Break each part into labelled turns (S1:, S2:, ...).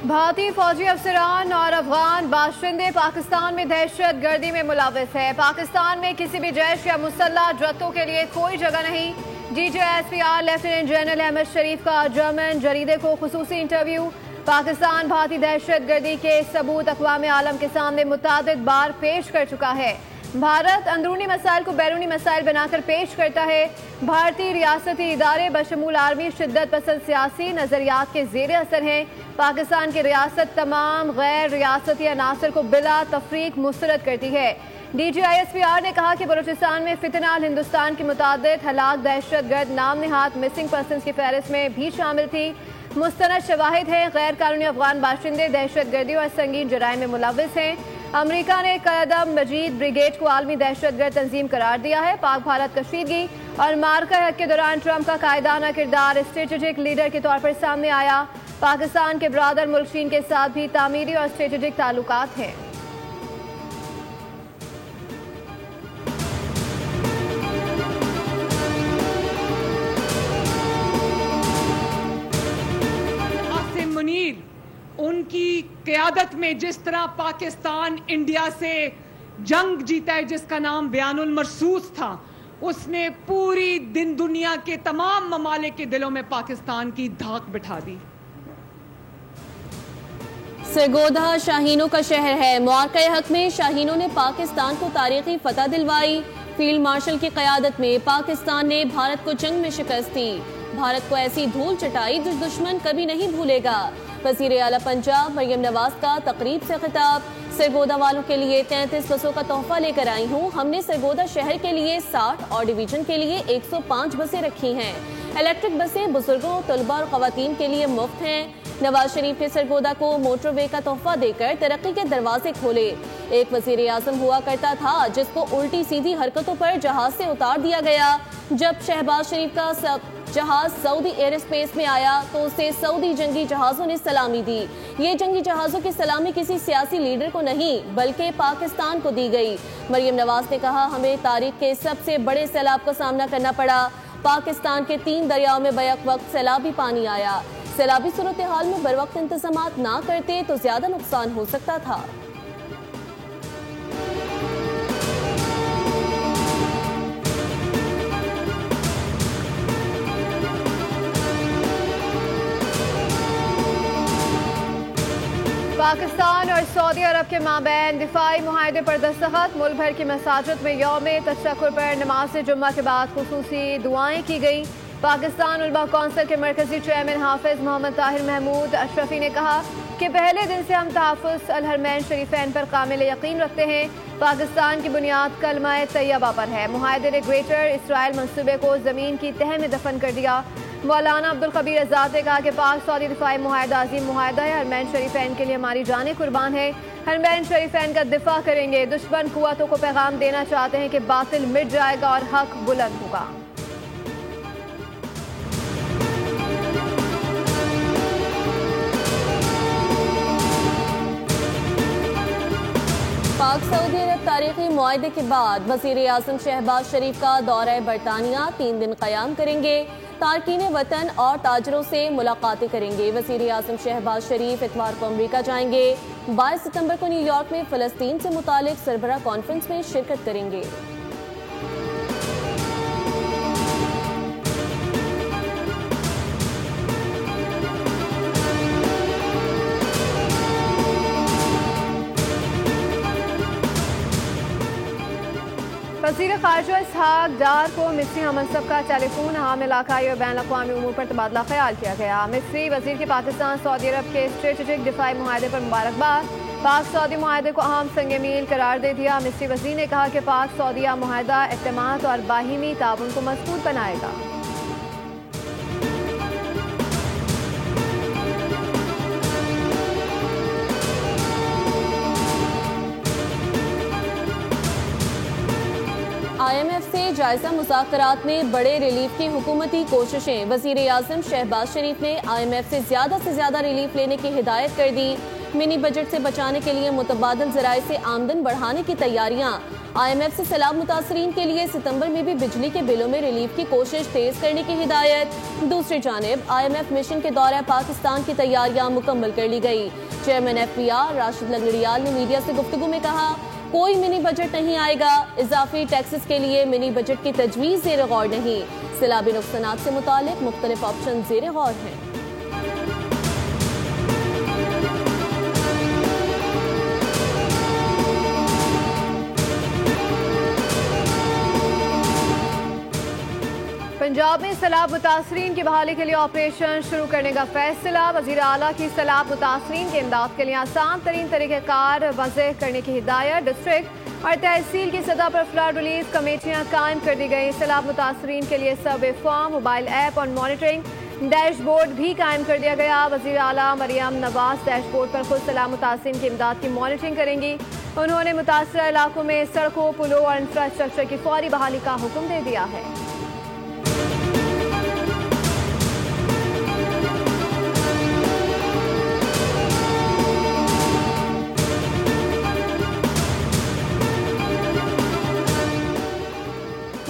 S1: भारतीय फौजी अफसरान और अफगान बाशिंदे पाकिस्तान में दहशत गर्दी में मुलविस है। पाकिस्तान में किसी भी जैश या मुसल्लह जत्थों के लिए कोई जगह नहीं। DGSPR लेफ्टिनेंट जनरल अहमद शरीफ का जर्मन जरीदे को खुसूसी इंटरव्यू। पाकिस्तान भारतीय दहशत गर्दी के सबूत अक़वाम आलम के सामने मुतादिद बार पेश कर चुका है। भारत अंदरूनी मसाइल को बैरूनी मसाइल बनाकर पेश करता है। भारतीय रियासती इदारे बशमूल आर्मी शिद्दत पसंद सियासी नजरियात के जेर असर हैं। पाकिस्तान की रियासत तमाम गैर रियासती अनासर को बिला तफरीक मुस्तरद करती है। DGSPR ने कहा कि बलूचिस्तान में फितनाल हिंदुस्तान की मुतादिद हलाक दहशत गर्द नाम निहाद मिसिंग पर्सनस की फहरिस्त में भी शामिल थी। मुस्तनद शवाहिद हैं गैर कानूनी अफगान बाशिंदे दहशत गर्दी और संगीन जराइम में मुलविस हैं। अमरीका ने कदम मजीद ब्रिगेड को आलमी दहशत गर्द तंजीम करार दिया है। पाक भारत कशीदगी और मार्का हक के दौरान ट्रंप का कायदाना किरदार स्ट्रेटेजिक लीडर के तौर पर सामने आया। पाकिस्तान के ब्रादर मुल्क चीन के साथ भी तामीरी और स्ट्रेटेजिक ताल्लुकात हैं।
S2: मुनीर उनकी क़यादत में जिस तरह पाकिस्तान इंडिया से जंग जीता है, जिसका नाम बयानुल मरसूस था, उसने पूरी दिन दुनिया के तमाम ममालिक के दिलों में पाकिस्तान की धाक बिठा दी।
S3: सरगोधा शाहीनों का शहर है। मुआरका हक में शाहीनों ने पाकिस्तान को तारीखी फतह दिलवाई। फील्ड मार्शल की क़यादत में पाकिस्तान ने भारत को जंग में शिकस्त दी। भारत को ऐसी धूल चटाई जो दुश्मन कभी नहीं भूलेगा। वज़ीर आला पंजाब मरियम नवाज का तकरीब से खिताब। सरगोधा वालों के लिए 33 बसों का तोहफा लेकर आई हूँ। हमने सरगोधा शहर के लिए 60 और डिवीजन के लिए 105 बसें रखी हैं। इलेक्ट्रिक बसें बुजुर्गों, तलबा और खवातीन के लिए मुफ्त हैं। नवाज शरीफ ने सरगोधा को मोटरवे का तोहफा देकर तरक्की के दरवाजे खोले। एक वजीर आजम हुआ करता था जिसको उल्टी सीधी हरकतों पर जहाज से उतार दिया गया। जब शहबाज शरीफ का जहाज सऊदी एयर स्पेस में आया तो उसे सऊदी जंगी जहाजों ने सलामी दी। ये जंगी जहाजों की सलामी किसी सियासी लीडर को नहीं बल्कि पाकिस्तान को दी गई। मरियम नवाज ने कहा, हमें तारीख के सबसे बड़े सैलाब का सामना करना पड़ा। पाकिस्तान के 3 दरियाओं में बैक वक्त सैलाबी पानी आया। सैलाबी सूरत हाल में बर वक्त इंतजामात ना करते तो ज्यादा नुकसान हो सकता था।
S1: पाकिस्तान और सऊदी अरब के माबैन दिफाई मुआहदे पर दस्तखत। मुल्क भर की मसाजिद में यौम तशक्कुर पर नमाज जुम्मा के बाद खुसूसी दुआएं की गई। पाकिस्तान उलमा कौंसिल के मरकजी चेयरमैन हाफिज मोहम्मद ताहिर महमूद अशरफी ने कहा कि पहले दिन से हम तहफ़्फ़ुज़ अल हरमैन शरीफैन पर कामिल यकीन रखते हैं। पाकिस्तान की बुनियाद कलमा तैयबा पर है। मुआहदे ने ग्रेटर इसराइल मंसूबे को ज़मीन की तह में दफन कर दिया। मौलाना अब्दुल कबीर आज़ाद ने कहा कि पाक सऊदी दिफाई मुआहदा अजीम मुआहदा है। हरमैन शरीफैन के लिए हमारी जानें कुर्बान है। हरमैन शरीफैन का दिफा करेंगे। दुश्मन कुव्वतों को पैगाम देना चाहते हैं कि बातिल मिट जाएगा और हक बुलंद होगा।
S3: पाक सऊदी अरब तारीखी मुआहदे के बाद वज़ीर आज़म शहबाज शरीफ का दौरा बरतानिया 3 दिन क़याम करेंगे। तारकीन वतन और ताजरों से मुलाकातें करेंगे। वज़ीर आज़म शहबाज शरीफ इतवार को अमरीका जाएंगे। 22 सितंबर को न्यूयॉर्क में फ़लस्तीन से मुतालिक सरबराह कॉन्फ्रेंस में शिरकत करेंगे।
S1: वज़ीर ख़ारिजा इसहाक डार को मिस्री हमनसब का टेलीफोन अहम इलाकाई और बैन अक़वामी उमूर पर तबादला ख्याल किया गया। मिस्री वज़ीर की पाकिस्तान सऊदी अरब के स्ट्रेटेजिक दिफाई मुआहदे पर मुबारकबाद। पाक सऊदी मुआहदे को अहम संग मील करार दे दिया। मिस्री वज़ीर ने कहा कि पाक सऊदिया मुआहदा एतमाद और बाहिमी ताउन को मजबूत बनाएगा।
S3: IMF से जायजा मुज़ाकरात में बड़े रिलीफ की हुकूमती कोशिशें। वज़ीर आज़म शहबाज शरीफ ने IMF से ज़्यादा रिलीफ लेने की हिदायत कर दी। मिनी बजट से बचाने के लिए मुतबादिल ज़राए से आमदन बढ़ाने की तैयारियां। IMF से सैलाब मुतासरीन के लिए सितंबर में भी बिजली के बिलों में रिलीफ की कोशिश तेज करने की हिदायत। दूसरी जानिब IMF मिशन के दौरे पाकिस्तान की तैयारियां मुकम्मल कर ली गई। चेयरमैन FPR राशिद लंगड़ियाल ने मीडिया से गुफ्तगू में कहा, कोई मिनी बजट नहीं आएगा, इजाफी टैक्सेस के लिए मिनी बजट की तजवीज़ ज़ेर गौर नहीं। सैलाबी नुकसानात से मुतालिक मुख्तलिफ ऑप्शन ज़ेर गौर हैं।
S1: पंजाब में सैलाब मुतासरीन की बहाली के लिए ऑपरेशन शुरू करने का फैसला। वज़ीर आला की सैलाब मुतासरीन के इमदाद के लिए आसान तरीन तरीक़ेकार वज़ह करने की हिदायत। डिस्ट्रिक्ट और तहसील की सतह पर फ्लड रिलीफ कमेटियाँ कायम कर दी गई। सैलाब मुतासरीन के लिए सर्वे फॉर्म, मोबाइल ऐप और मॉनिटरिंग डैशबोर्ड भी कायम कर दिया गया। वज़ीर आला मरियम नवाज डैशबोर्ड पर खुद सैलाब मुतासरीन की इमदाद की मॉनिटरिंग करेंगी। उन्होंने मुतासरा इलाकों में सड़कों, पुलों और इंफ्रास्ट्रक्चर की फौरी बहाली का हुक्म दे दिया है।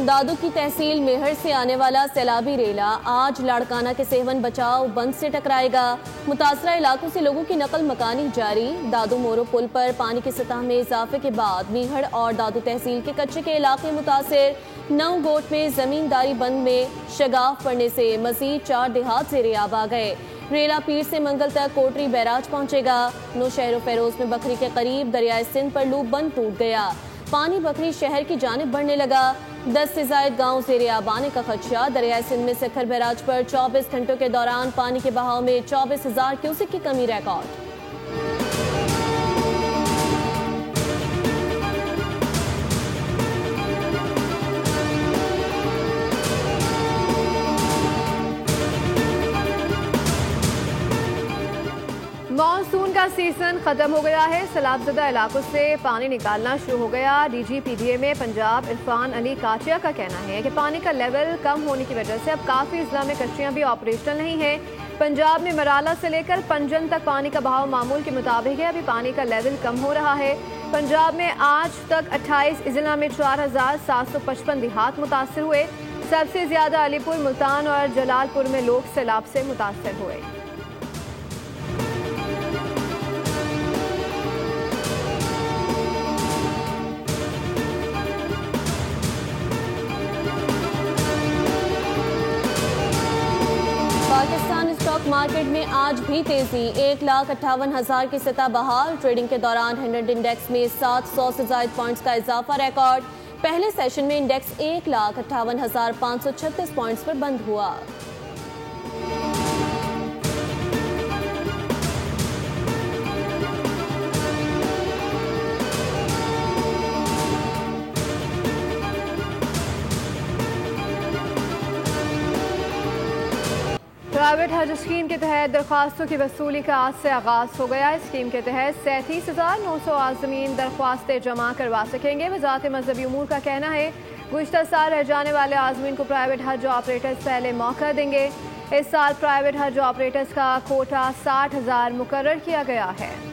S3: दादू की तहसील मेहर से आने वाला सैलाबी रेला आज लाड़काना के सेवन बचाव बंद से टकराएगा। मुतासरा इलाकों से लोगों की नकल मकानी जारी। दादू मोरो पुल पर पानी की सतह में इजाफे के बाद मीहड़ और दादू तहसील के कच्चे के इलाके मुतासिर। 9 गोट में जमींदारी बंद में शगाफ पड़ने से मजीद 4 देहात ज़ेर-ए-आब आ गए। रेला पीर से मंगल तक कोटरी बैराज पहुंचेगा। नौशहर फेरोज में बकरी के करीब दरियाए सिंध पर लूप बंद टूट गया। पानी बकरी शहर की जानिब बढ़ने लगा। 10 से ज़ायद गाँव ज़ेर-ए-आब आने का खदशा। दरियाए सिंध में सखर बैराज पर 24 घंटों के दौरान पानी के बहाव में 24,000 क्यूसेक की कमी रिकॉर्ड।
S1: मानसून का सीजन खत्म हो गया है। सैलाबज़दा इलाकों से पानी निकालना शुरू हो गया। DG PDA में पंजाब इरफान अली काचिया का कहना है कि पानी का लेवल कम होने की वजह से अब काफ़ी अजला में कश्तियाँ भी ऑपरेशनल नहीं हैं। पंजाब में मराला से लेकर पंजन तक पानी का बहाव मामूल के मुताबिक है। अभी पानी का लेवल कम हो रहा है। पंजाब में आज तक 28 अजला में 4,755 देहात मुतासर हुए। सबसे ज़्यादा अलीपुर, मुल्तान और जलालपुर में लोग सैलाब से मुतासर हुए।
S3: पाकिस्तान स्टॉक मार्केट में आज भी तेजी। 1,58,000 की सतह बहाल। ट्रेडिंग के दौरान 100 इंडेक्स में 700 से ज्यादा पॉइंट्स का इजाफा रिकॉर्ड। पहले सेशन में इंडेक्स 1,58,536 पॉइंट्स पर बंद हुआ।
S1: प्राइवेट हज स्कीम के तहत दरख्वास्तों की वसूली का आज से आगाज हो गया। स्कीम के तहत 37,900 आज़मीन दरख्वास्तें जमा करवा सकेंगे। वज़ारत मजहबी उमूर का कहना है गुज़िश्ता साल रह जाने वाले आज़मीन को प्राइवेट हज ऑपरेटर्स पहले मौका देंगे। इस साल प्राइवेट हज ऑपरेटर्स का कोटा 60,000 मुकर्रर किया गया है।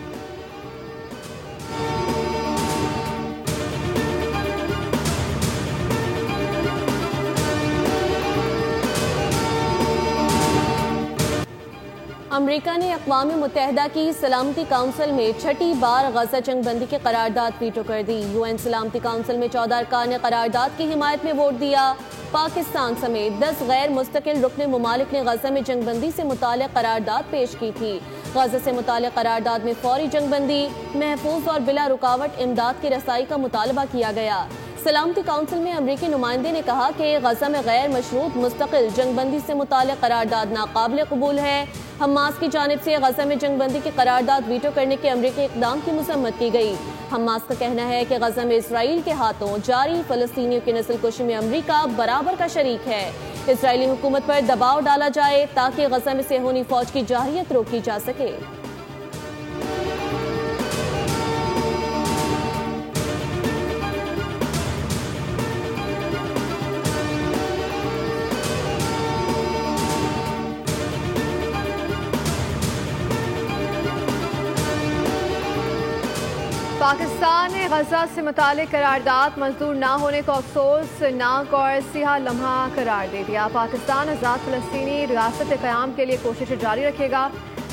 S3: अमरीका ने अक़वाम मुत्तहिदा की सलामती काउंसिल में छठी बार गजा जंग बंदी की करारदाद वीटो कर दी। UN सलामती काउंसिल में 14 अरकान ने करारदाद की हिमायत में वोट दिया। पाकिस्तान समेत 10 गैर मुस्तकिल रुकने मुमालिक ने गजा में जंग बंदी से मुताल्लिक़ करारदाद पेश की थी। गजा से मुताल्लिक़ करारदाद में फौरी जंग बंदी, महफूज और बिला रुकावट इमदाद की रसाई का मुतालबा किया गया। सलामती काउंसिल में अमरीकी नुमाइंदे ने कहा कि गजा में गैर मशरूत मुस्तकिल जंग बंदी से मुताल्लिक़ करारदाद नाकाबिल कबूल है। हमास की जानिब से गजा में जंग बंदी की करारदाद वीटो करने के अमरीकी इक़दाम की मज़म्मत की गई। हमास का कहना है कि गजा में इसराइल के हाथों जारी फ़लस्तीनियों की नस्लकुशी में अमरीका बराबर का शरीक है। इसराइली हुकूमत पर दबाव डाला जाए ताकि गजा में सेहूनी फौज की जारियत रोकी जा सके।
S1: पाकिस्तान ने गजा से मुतालिक करारदाद मंजूर न होने को अफसोसनाक और सियाह लम्हा करार दे दिया। पाकिस्तान आज़ाद फ़लस्तीनी रियासत क़याम के लिए कोशिशें जारी रखेगा।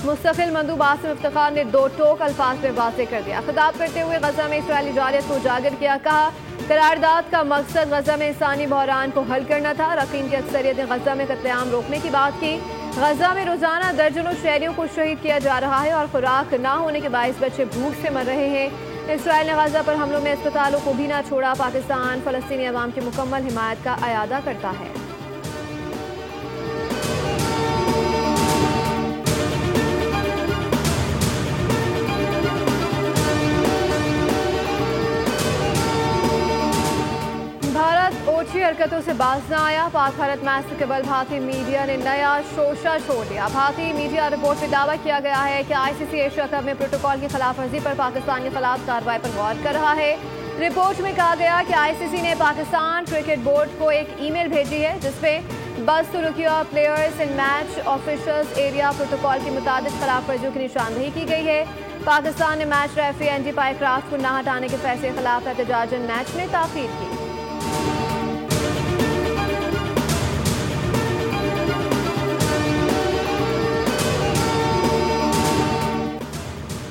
S1: मुस्तकिल मंदूब आसिम इफ्तिखार ने दो टोक अल्फाज में वाज़ेह कर दिया। खिताब करते हुए गजा में इसराइली जालियत को उजागर किया। कहा, करारदाद का मकसद गजा में इंसानी बहरान को हल करना था। रकीन की अक्सरियत ने गजा में कत्लेआम रोकने की बात की। गजा में रोजाना दर्जनों शहरियों को शहीद किया जा रहा है और खुराक न होने के बायस बच्चे भूख से मर रहे हैं। इसराइल ने गजा पर हमलों में अस्पतालों को भी न छोड़ा। पाकिस्तान फ़लस्तीनी अवाम की मुकम्मल हिमायत का अयादा करता है। भारत ओछी हरकतों से बाज न आया। पाक भारत मैच से कबल भारतीय मीडिया ने नया शोशा छोड़ दिया। भारतीय मीडिया रिपोर्ट में दावा किया गया है कि आईसीसी एशिया कप में प्रोटोकॉल की खिलाफ वर्जी पर पाकिस्तान के खिलाफ कार्रवाई पर गौर कर रहा है। रिपोर्ट में कहा गया कि आईसीसी ने पाकिस्तान क्रिकेट बोर्ड को एक ईमेल भेजी है जिसमें बदसलूकिया players and match officials area protocol के मुताबिक खिलाफ वर्जियों की निशानदेही की गई है। पाकिस्तान ने मैच रेफरी एनजी पायक्राफ्ट को न हटाने के फैसले के खिलाफ एहतजाजन मैच में ताकीद की।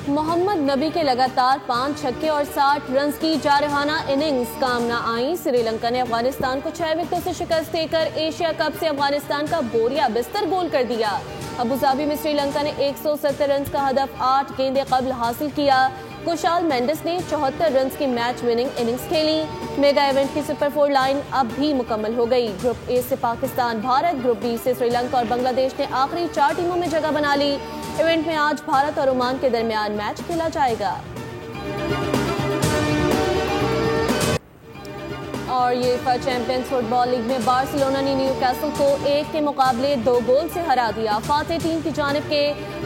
S3: मोहम्मद नबी के लगातार 5 छक्के और 60 रन की जारहाना इनिंग्स काम न आई। श्रीलंका ने अफगानिस्तान को 6 विकेटों से शिकस्त देकर एशिया कप से अफगानिस्तान का बोरिया बिस्तर गोल कर दिया। अबुधाबी में श्रीलंका ने 170 रन का हदफ 8 गेंदे कबल हासिल किया। कुशाल मेंडिस ने 74 रन की मैच विनिंग इनिंग्स खेली। मेगा इवेंट की सुपर 4 लाइन अब भी मुकम्मल हो गई। ग्रुप ए से पाकिस्तान, भारत, ग्रुप बी से श्रीलंका और बांग्लादेश ने आखिरी 4 टीमों में जगह बना ली। इवेंट में आज भारत और ओमान के दरमियान मैच खेला जाएगा। और यूएफा चैंपियंस फुटबॉल लीग में बार्सिलोना ने न्यूकासल को 1 के मुकाबले 2 गोल से हरा दिया। फातेह टीम की जानिब के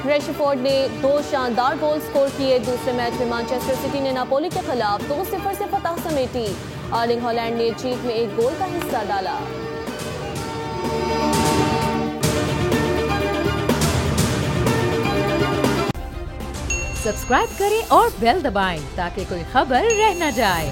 S3: रेशफोर्ड ने 2 शानदार गोल स्कोर किए। दूसरे मैच में मैनचेस्टर सिटी ने नापोली के खिलाफ 2-0 से फतह समेटी। अर्लिंग हॉलैंड ने जीत में 1 गोल का हिस्सा डाला।
S4: सब्सक्राइब करें और बेल दबाएं ताकि कोई खबर रह न जाए।